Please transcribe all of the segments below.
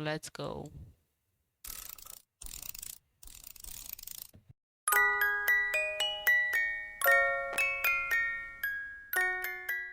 let's go.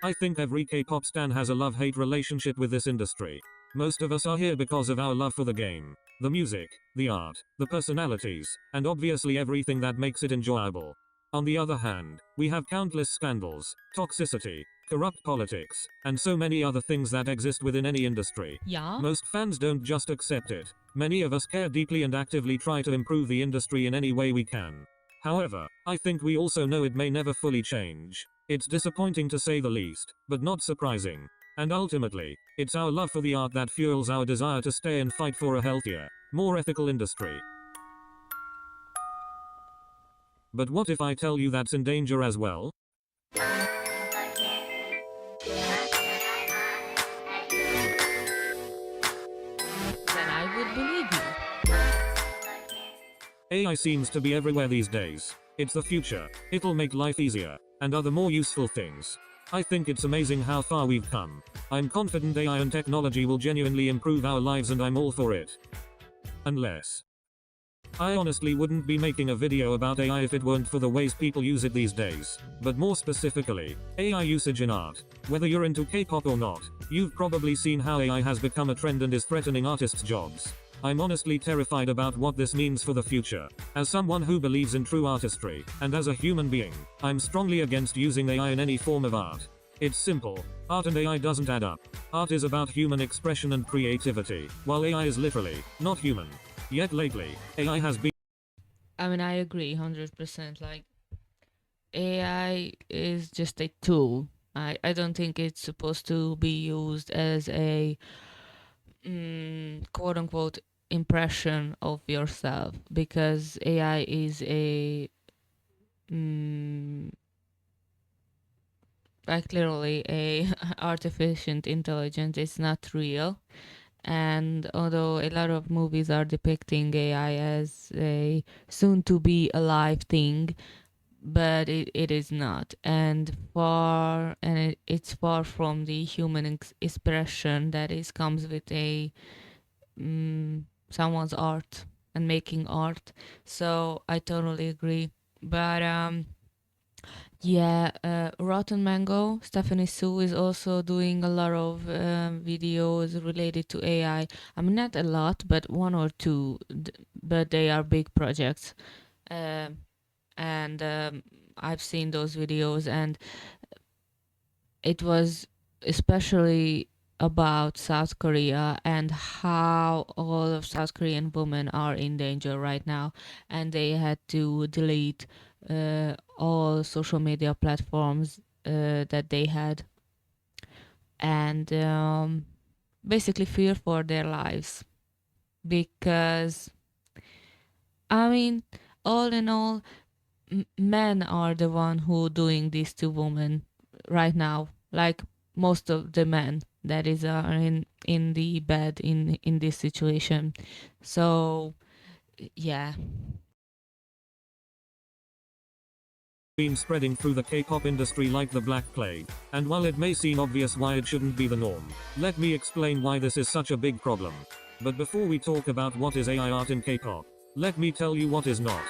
I think every K-pop stan has a love-hate relationship with this industry. Most of us are here because of our love for the game, the music, the art, the personalities, and obviously everything that makes it enjoyable. On the other hand, we have countless scandals, toxicity, corrupt politics, and so many other things that exist within any industry. Yeah? Most fans don't just accept it. Many of us care deeply and actively try to improve the industry in any way we can. However, I think we also know it may never fully change. It's disappointing to say the least, but not surprising. And ultimately, it's our love for the art that fuels our desire to stay and fight for a healthier, more ethical industry. But what if I tell you that's in danger as well? Then I would believe you. AI seems to be everywhere these days. It's the future. It'll make life easier, and other more useful things. I think it's amazing how far we've come. I'm confident AI and technology will genuinely improve our lives and I'm all for it. Unless I honestly wouldn't be making a video about AI if it weren't for the ways people use it these days. But more specifically, AI usage in art. Whether you're into K-pop or not, you've probably seen how AI has become a trend and is threatening artists' jobs. I'm honestly terrified about what this means for the future. As someone who believes in true artistry, and as a human being, I'm strongly against using AI in any form of art. It's simple. Art and AI doesn't add up. Art is about human expression and creativity, while AI is literally not human. Yet lately, AI has been I mean, I agree 100%. Like, AI is just a tool. I don't think it's supposed to be used as a quote unquote impression of yourself, because AI is a like literally a artificial intelligence. It's not real. And although a lot of movies are depicting AI as a soon to be alive thing, but it is not. And it's far from the human expression that is comes with a someone's art and making art. So I totally agree. But yeah, Rotten Mango, Stephanie Sue is also doing a lot of videos related to AI. I mean, not a lot, but one or two, but they are big projects. And I've seen those videos, and it was especially about South Korea and how all of South Korean women are in danger right now, and they had to delete all social media platforms that they had, and basically fear for their lives, because I mean, all in all, men are the one who doing this to women right now, like most of the men that is are in the bed in this situation. So yeah. been spreading through the K-pop industry like the Black Plague. And while it may seem obvious why it shouldn't be the norm, let me explain why this is such a big problem. But before we talk about what is AI art in K-pop, let me tell you what is not.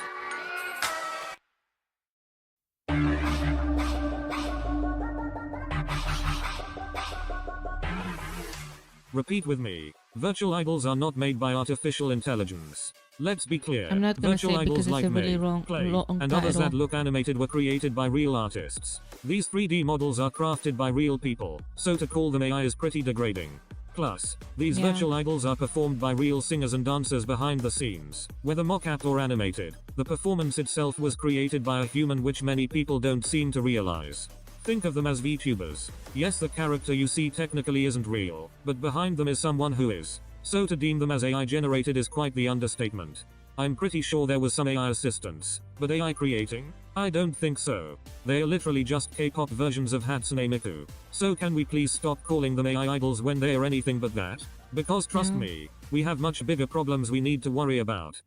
Repeat with me. Virtual idols are not made by artificial intelligence. Let's be clear. I'm not gonna Virtual say it idols because it's like a really May, Clay, long and others that title. look animated were created by real artists. These 3D models are crafted by real people, so to call them AI is pretty degrading. Plus, these Yeah. virtual idols are performed by real singers and dancers behind the scenes. Whether mock-up or animated, the performance itself was created by a human, which many people don't seem to realize. Think of them as VTubers. Yes, the character you see technically isn't real, but behind them is someone who is. So to deem them as AI generated is quite the understatement. I'm pretty sure there was some AI assistance, but AI creating? I don't think so. They are literally just K-pop versions of Hatsune Miku. So can we please stop calling them AI idols when they are anything but that? Because trust Yeah. me, we have much bigger problems we need to worry about.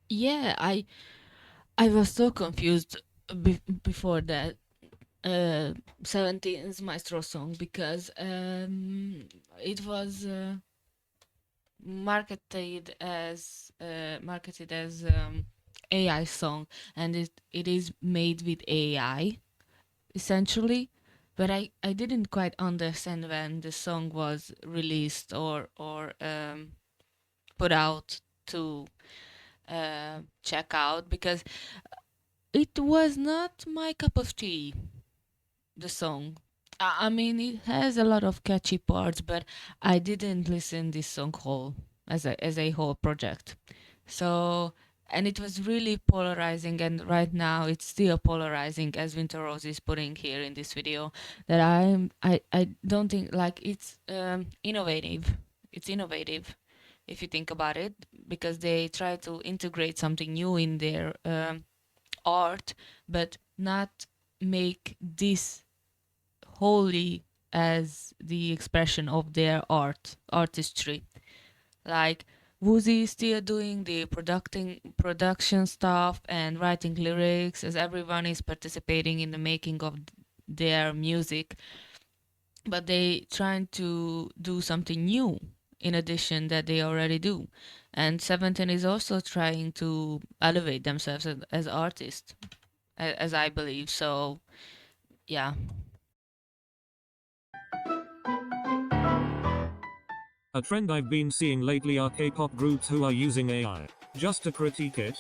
Yeah, I was so confused before that. Seventeen's Maestro song because it was marketed as AI song, and it is made with AI essentially. But I didn't quite understand when the song was released or put out to check out, because it was not my cup of tea, the song. I mean, it has a lot of catchy parts, but I didn't listen this song whole as a whole project. So, and it was really polarizing, and right now it's still polarizing, as Winter Rose is putting here in this video. That I don't think like it's innovative. It's innovative if you think about it, because they try to integrate something new in their art, but not make this wholly as the expression of their artistry. Like Woozy is still doing the production stuff and writing lyrics, as everyone is participating in the making of their music, but they trying to do something new in addition that they already do. And Seventeen is also trying to elevate themselves as artists, as I believe. So yeah. A trend I've been seeing lately are K-pop groups who are using AI just to critique it.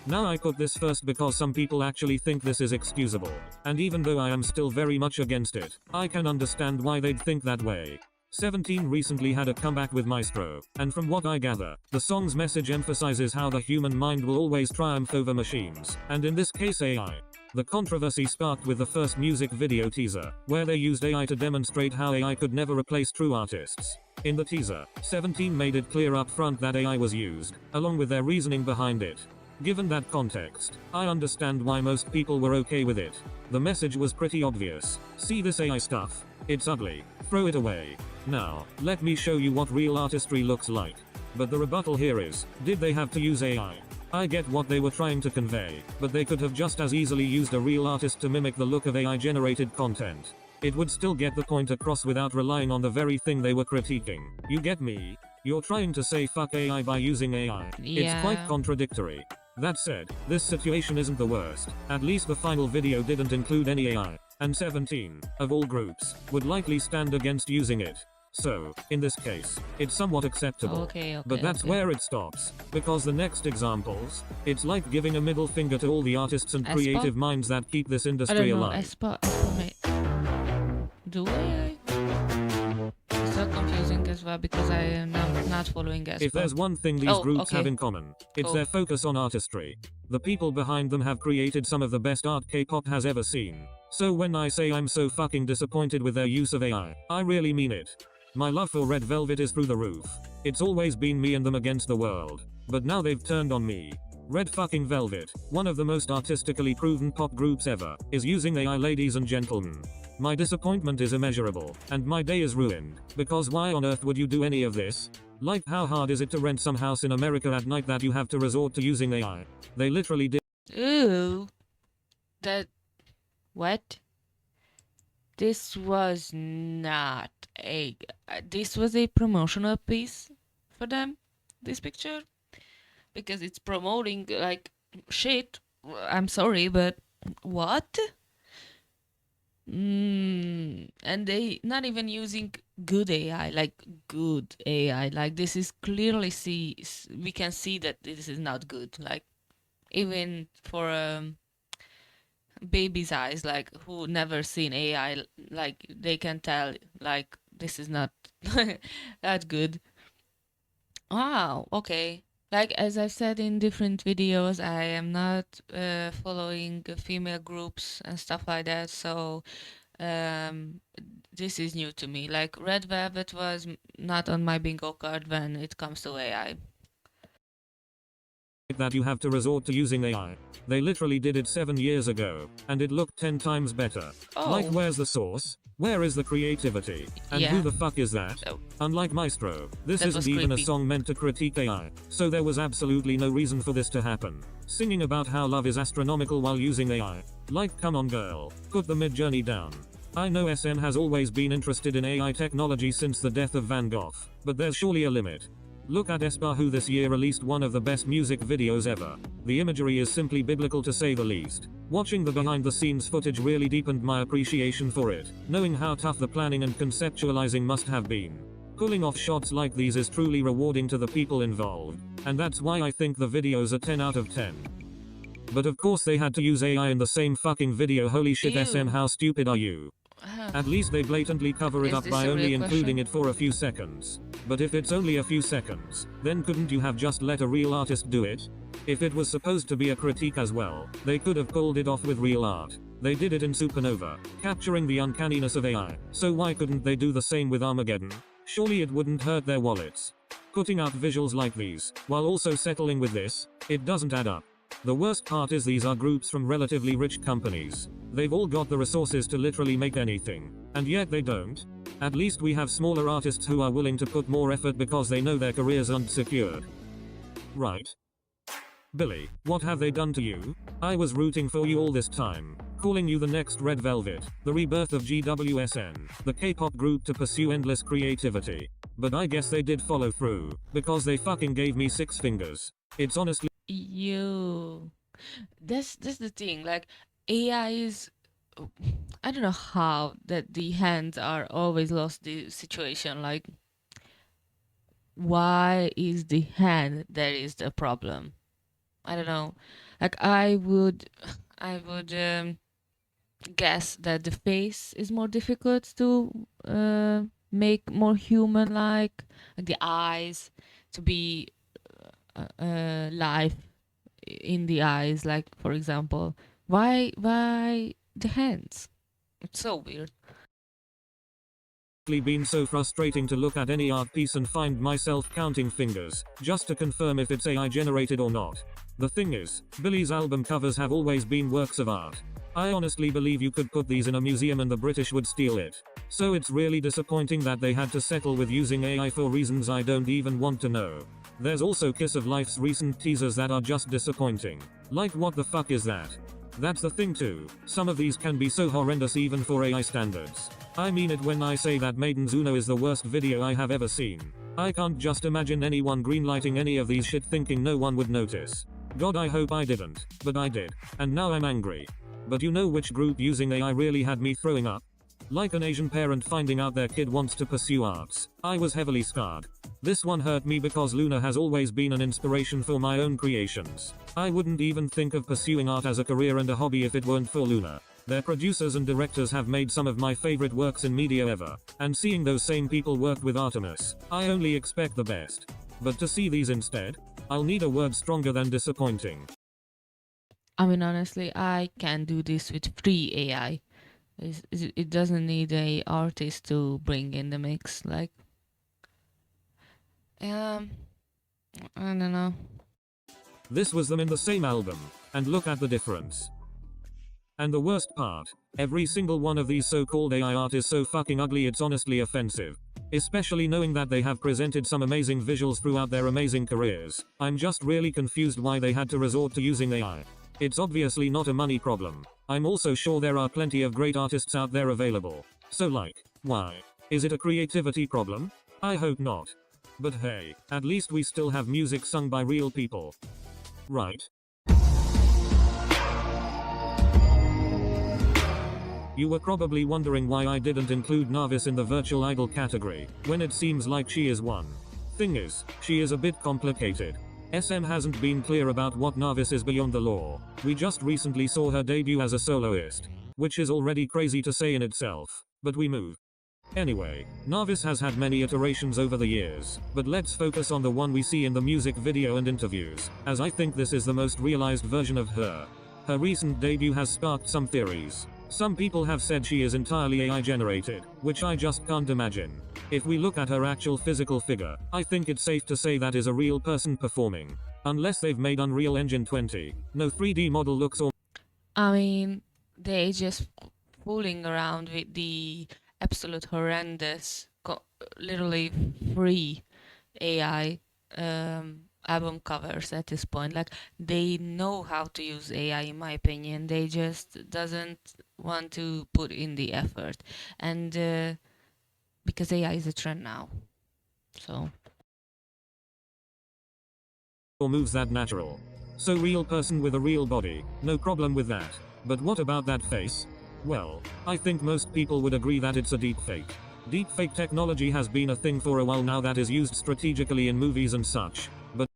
Now I put this first because some people actually think this is excusable, and even though I am still very much against it, I can understand why they'd think that way. 17 recently had a comeback with Maestro, and from what I gather, the song's message emphasizes how the human mind will always triumph over machines, and in this case AI. The controversy sparked with the first music video teaser, where they used AI to demonstrate how AI could never replace true artists. In the teaser, 17 made it clear up front that AI was used, along with their reasoning behind it. Given that context, I understand why most people were okay with it. The message was pretty obvious. See this AI stuff? It's ugly. Throw it away. Now, let me show you what real artistry looks like. But the rebuttal here is, did they have to use AI? I get what they were trying to convey, but they could have just as easily used a real artist to mimic the look of AI-generated content. It would still get the point across without relying on the very thing they were critiquing. You get me? You're trying to say fuck AI by using AI. It's quite Yeah. contradictory. That said, this situation isn't the worst. At least the final video didn't include any AI. And 17, of all groups, would likely stand against using it. So, in this case, it's somewhat acceptable. Okay. But that's where it stops. Because the next examples, it's like giving a middle finger to all the artists and Aespa? creative minds that keep this I don't industry know. alive. Aespa may do AI? It's so confusing as well because I am not following Aespa. If there's one thing these groups okay. have in common, it's their focus on artistry. The people behind them have created some of the best art K-pop has ever seen. So when I say I'm so fucking disappointed with their use of AI, I really mean it. My love for Red Velvet is through the roof. It's always been me and them against the world. But now they've turned on me. Red fucking Velvet, one of the most artistically proven pop groups ever, is using AI, ladies and gentlemen. My disappointment is immeasurable, and my day is ruined, because why on earth would you do any of this? Like, how hard is it to rent some house in America at night that you have to resort to using AI? They literally did. Ooh. What? This was not a. This was a promotional piece for them, this picture. Because it's promoting, like, shit. I'm sorry, but what? And they not even using good AI, like good AI. Like, this is clearly we can see that this is not good. Like, even for baby's eyes, like, who never seen AI, like, they can tell, like, this is not that good. Wow, okay. Like, as I've said in different videos, I am not following female groups and stuff like that, so this is new to me. Like, Red Velvet was not on my bingo card when it comes to AI. That you have to resort to using AI. They literally did it 7 years ago, and it looked 10 times better. Like, Oh, where's the source? Where is the creativity? And who yeah. the fuck is that? Oh, Unlike Maestro, this that isn't was even a creepy. song meant to critique AI, so there was absolutely no reason for this to happen. singing about how love is astronomical while using AI. Like, come on girl, put the Midjourney down. I know SM has always been interested in AI technology since the death of Van Gogh, but there's surely a limit. Look at aespa, who this year released one of the best music videos ever. The imagery is simply biblical to say the least. Watching the behind the scenes footage really deepened my appreciation for it, knowing how tough the planning and conceptualizing must have been. Pulling off shots like these is truly rewarding to the people involved, and that's why I think the videos are 10 out of 10. But of course they had to use AI in the same fucking video. Holy shit, Ew. SM, how stupid are you? At least they blatantly cover it Is up this by a only real including question? it for a few seconds. But if it's only a few seconds, then couldn't you have just let a real artist do it? If it was supposed to be a critique as well, they could have pulled it off with real art. They did it in Supernova, capturing the uncanniness of AI, so why couldn't they do the same with Armageddon? Surely it wouldn't hurt their wallets. Putting out visuals like these, while also settling with this, it doesn't add up. The worst part is these are groups from relatively rich companies. They've all got the resources to literally make anything, and yet they don't. At least we have smaller artists who are willing to put more effort because they know their careers aren't secured. Right? Billy, what have they done to you? I was rooting for you all this time, calling you the next Red Velvet, the rebirth of GWSN, the K-pop group to pursue endless creativity. But I guess they did follow through, because they fucking gave me 6 fingers. It's honestly You. That's the thing. Like AI is. I don't know how that the hands are always lost the situation. Like, why is the hand that is the problem? I don't know. Like I would guess that the face is more difficult to make more human-like, and the eyes to be life in the eyes. Like, for example, why the hands? It's so weird. been so frustrating to look at any art piece and find myself counting fingers, just to confirm if it's AI generated or not. The thing is, Billy's album covers have always been works of art. I honestly believe you could put these in a museum and the British would steal it. So it's really disappointing that they had to settle with using AI for reasons I don't even want to know. There's also Kiss of Life's recent teasers that are just disappointing. Like, what the fuck is that? That's the thing too, some of these can be so horrendous even for AI standards. I mean it when I say that Maiden's Uno is the worst video I have ever seen. I can't just imagine anyone greenlighting any of these shit thinking no one would notice. God, I hope I didn't, but I did, and now I'm angry. But you know which group using AI really had me throwing up? Like an Asian parent finding out their kid wants to pursue arts. I was heavily scarred. This one hurt me because Luna has always been an inspiration for my own creations. I wouldn't even think of pursuing art as a career and a hobby if it weren't for Luna. Their producers and directors have made some of my favorite works in media ever, and seeing those same people work with Artemis, I only expect the best. But to see these instead, I'll need a word stronger than disappointing. I mean, honestly, I can do this with free AI. It doesn't need a artist to bring in the mix. Like, um, I don't know. This was them in the same album, and look at the difference. And the worst part, every single one of these so-called AI art is so fucking ugly it's honestly offensive. Especially knowing that they have presented some amazing visuals throughout their amazing careers. I'm just really confused why they had to resort to using AI. It's obviously not a money problem. I'm also sure there are plenty of great artists out there available. So like, why? Is it a creativity problem? I hope not. But hey, at least we still have music sung by real people. Right? You were probably wondering why I didn't include Narvis in the virtual idol category, when it seems like she is one. Thing is, she is a bit complicated. SM hasn't been clear about what Narvis is beyond the law. We just recently saw her debut as a soloist, which is already crazy to say in itself, but we move. Anyway, Narvis has had many iterations over the years, but let's focus on the one we see in the music video and interviews, as I think this is the most realized version of her. Her recent debut has sparked some theories. Some people have said she is entirely AI generated, which I just can't imagine. If we look at her actual physical figure, I think it's safe to say that is a real person performing. Unless they've made Unreal Engine 20. No 3D model looks or I mean, they just fooling around with the absolute horrendous, literally free AI album covers at this point. Like, they know how to use AI, in my opinion. They just doesn't want to put in the effort, and because AI is a trend now, so. Or moves that natural. So real person with a real body, no problem with that. But what about that face? Well, I think most people would agree that it's a deepfake. Deepfake technology has been a thing for a while now that is used strategically in movies and such, but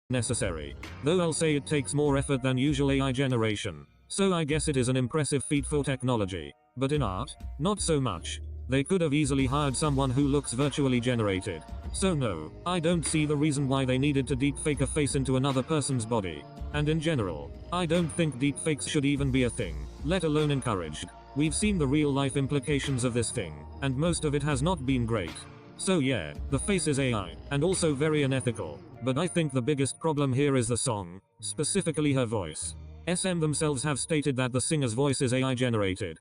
necessary. Though I'll say it takes more effort than usual AI generation. So I guess it is an impressive feat for technology. But in art, not so much. They could have easily hired someone who looks virtually generated. So no, I don't see the reason why they needed to deepfake a face into another person's body. And in general, I don't think deepfakes should even be a thing, let alone encouraged. We've seen the real life implications of this thing, and most of it has not been great. So yeah, the face is AI, and also very unethical. But I think the biggest problem here is the song, specifically her voice. SM themselves have stated that the singer's voice is AI generated.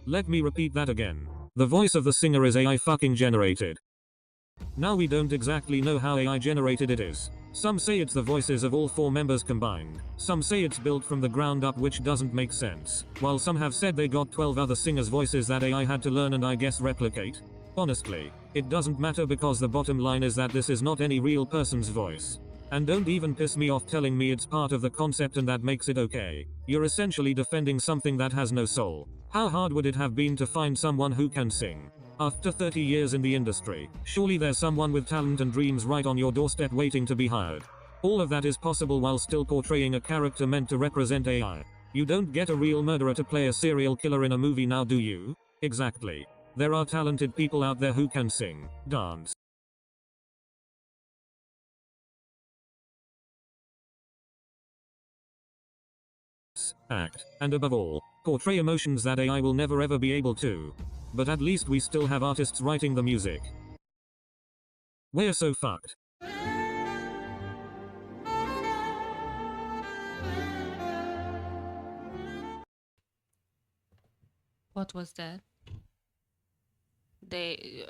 Let me repeat that again. The voice of the singer is AI fucking generated. Now we don't exactly know how AI generated it is. Some say it's the voices of all 4 members combined. Some say it's built from the ground up, which doesn't make sense. While some have said they got 12 other singers' voices that AI had to learn and I guess replicate. Honestly, it doesn't matter because the bottom line is that this is not any real person's voice. And don't even piss me off telling me it's part of the concept and that makes it okay. You're essentially defending something that has no soul. How hard would it have been to find someone who can sing? After 30 years in the industry, surely there's someone with talent and dreams right on your doorstep waiting to be hired. All of that is possible while still portraying a character meant to represent AI. You don't get a real murderer to play a serial killer in a movie now, do you? Exactly. There are talented people out there who can sing, dance, act, and above all, portray emotions that AI will never ever be able to. But at least we still have artists writing the music. We're so fucked. What was that? They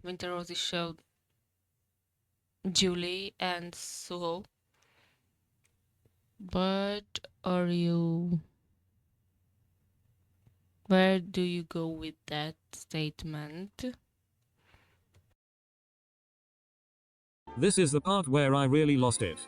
Winter Roses showed Julie and Suho. But are you... Where do you go with that statement? This is the part where I really lost it.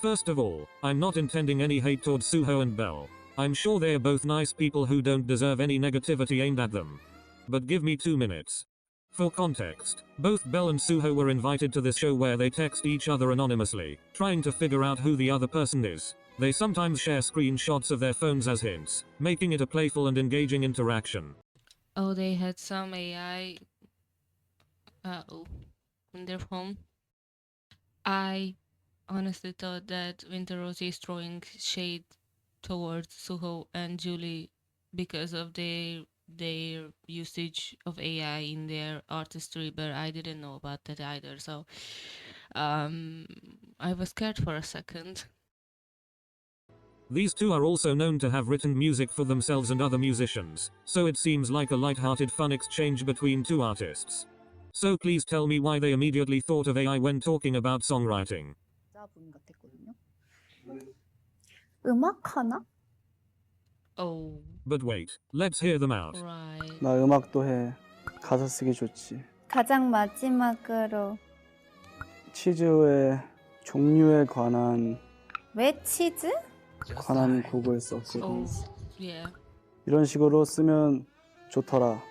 First of all, I'm not intending any hate towards Suho and Belle. I'm sure they're both nice people who don't deserve any negativity aimed at them. But give me 2 minutes. For context, both Belle and Suho were invited to this show where they text each other anonymously, trying to figure out who the other person is. They sometimes share screenshots of their phones as hints, making it a playful and engaging interaction. Oh, they had some AI in their home. I honestly thought that Winter Rose is throwing shade towards Suho and Julie because of their usage of AI in their artistry, but I didn't know about that either. So I was scared for a second. These two are also known to have written music for themselves and other musicians, so it seems like a light-hearted fun exchange between two artists. So please tell me why they immediately thought of AI when talking about songwriting. 여자분 같았거든요. 음악 하나? Oh, But wait, let's hear them out. right. 나 음악도 해. 가사 쓰기 좋지. 가장 마지막으로 치즈의 종류에 관한 왜 치즈? 곡을 썼거든. Oh, yeah. 이런 식으로 쓰면 좋더라.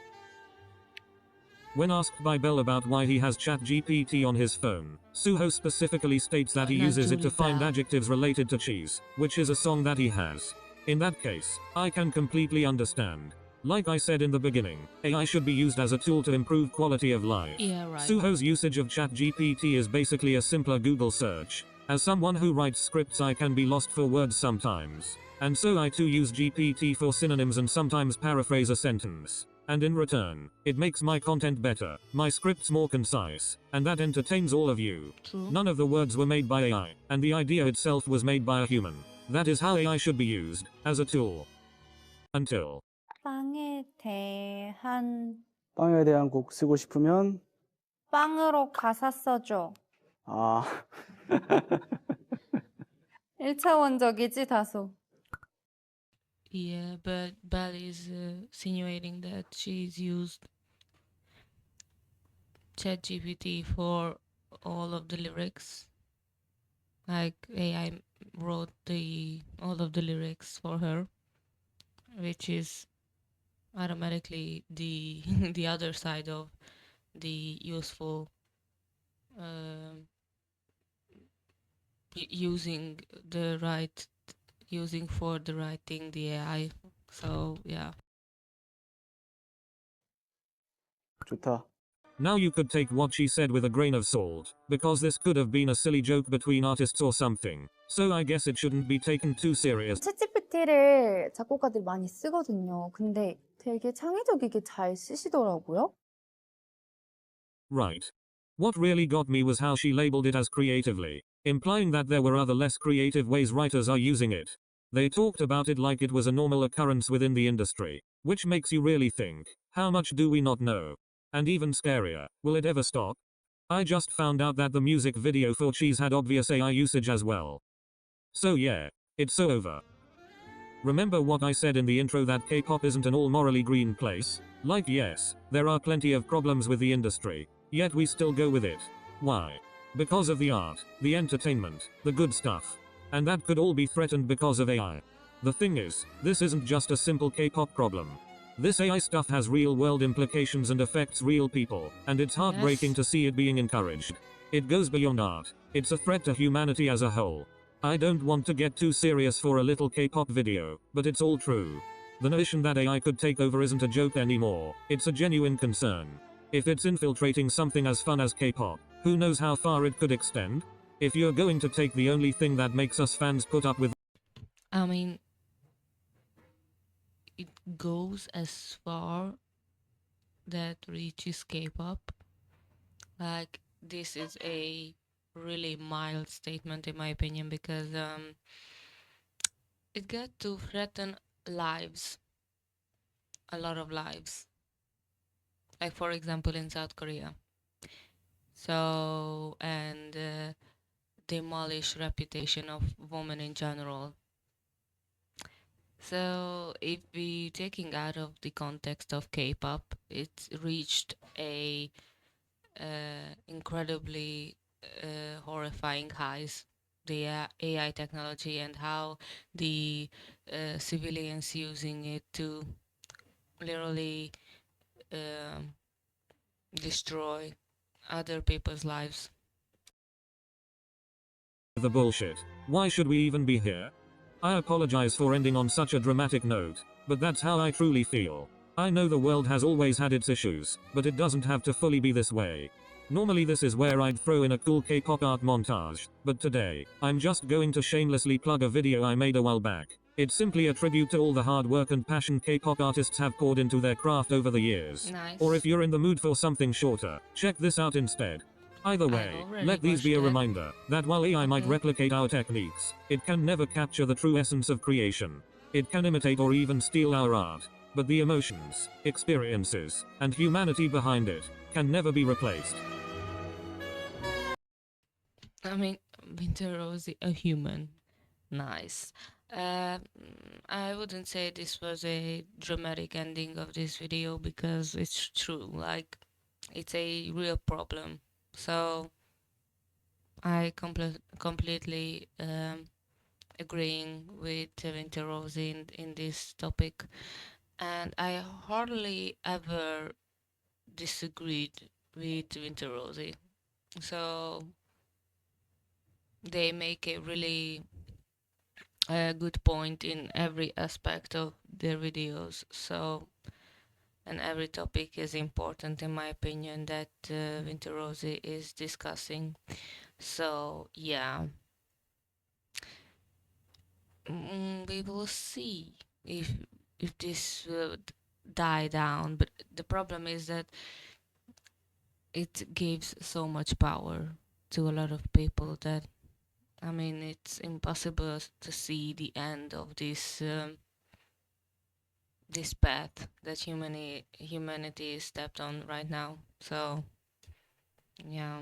When asked by Bell about why he has ChatGPT on his phone, Suho specifically states that he Not uses it to Julie find Bell. adjectives related to cheese, which is a song that he has. In that case, I can completely understand. Like I said in the beginning, AI should be used as a tool to improve quality of life. Yeah, right. Suho's usage of ChatGPT is basically a simpler Google search. As someone who writes scripts, I can be lost for words sometimes. And so I too use GPT for synonyms and sometimes paraphrase a sentence. And in return, it makes my content better, my scripts more concise, and that entertains all of you. True. None of the words were made by AI, and the idea itself was made by a human. That is how AI should be used, as a tool. Until 빵에 대한 빵에 대한 곡 쓰고 싶으면 빵으로 가사 써줘. 아, 1차원적이지, 다소. Yeah, but Belle is insinuating that she's used ChatGPT for all of the lyrics. Like AI wrote all of the lyrics for her, which is automatically the the other side of the useful using for the right thing the AI. So yeah. 좋다. Now you could take what she said with a grain of salt, because this could have been a silly joke between artists or something. So I guess it shouldn't be taken too serious. 챗GPT를 작곡가들이 많이 쓰거든요. 근데 되게 창의적이게 잘 쓰시더라고요. Right. What really got me was how she labeled it as creatively, implying that there were other less creative ways writers are using it. They talked about it like it was a normal occurrence within the industry, which makes you really think, how much do we not know? And even scarier, will it ever stop? I just found out that the music video for Cheese had obvious AI usage as well. So yeah, it's so over. Remember what I said in the intro that K-pop isn't an all morally green place? Like yes, there are plenty of problems with the industry, yet we still go with it. Why? Because of the art, the entertainment, the good stuff. And that could all be threatened because of AI. The thing is, this isn't just a simple K-pop problem. This AI stuff has real world implications and affects real people, and it's heartbreaking Yes. to see it being encouraged. It goes beyond art, it's a threat to humanity as a whole. I don't want to get too serious for a little K-pop video, but it's all true. The notion that AI could take over isn't a joke anymore, it's a genuine concern. If it's infiltrating something as fun as K-pop, who knows how far it could extend? If you're going to take the only thing that makes us fans put up with I mean, it goes as far that reaches K-pop. Like this is a really mild statement in my opinion because it got to threaten lives, a lot of lives. Like for example in South Korea. So and demolish reputation of women in general. So if we taking out of the context of K-pop, it's reached a incredibly horrifying highs. The AI technology and how the civilians using it to literally destroy other people's lives. the bullshit. Why should we even be here? I apologize for ending on such a dramatic note, but that's how I truly feel. I know the world has always had its issues, but it doesn't have to fully be this way. Normally this is where I'd throw in a cool K-pop art montage, but today, I'm just going to shamelessly plug a video I made a while back. It's simply a tribute to all the hard work and passion K-pop artists have poured into their craft over the years. Nice. Or if you're in the mood for something shorter, check this out instead. Either way, already let these be a watched it. reminder that while AI might Okay. replicate our techniques, it can never capture the true essence of creation. It can imitate or even steal our art, but the emotions, experiences, and humanity behind it can never be replaced. I mean, Winter Rosie, a human. Nice. I wouldn't say this was a dramatic ending of this video because it's true. Like, it's a real problem. So, I completely agreeing with Winter Rosie in this topic, and I hardly ever disagreed with Winter Rosie. So they make a really good point in every aspect of their videos. So, and every topic is important in my opinion that Winter Rosie is discussing. So yeah, we will see if this will die down. But the problem is that it gives so much power to a lot of people that I mean it's impossible to see the end of this path that humanity is stepped on right now. So Yeah.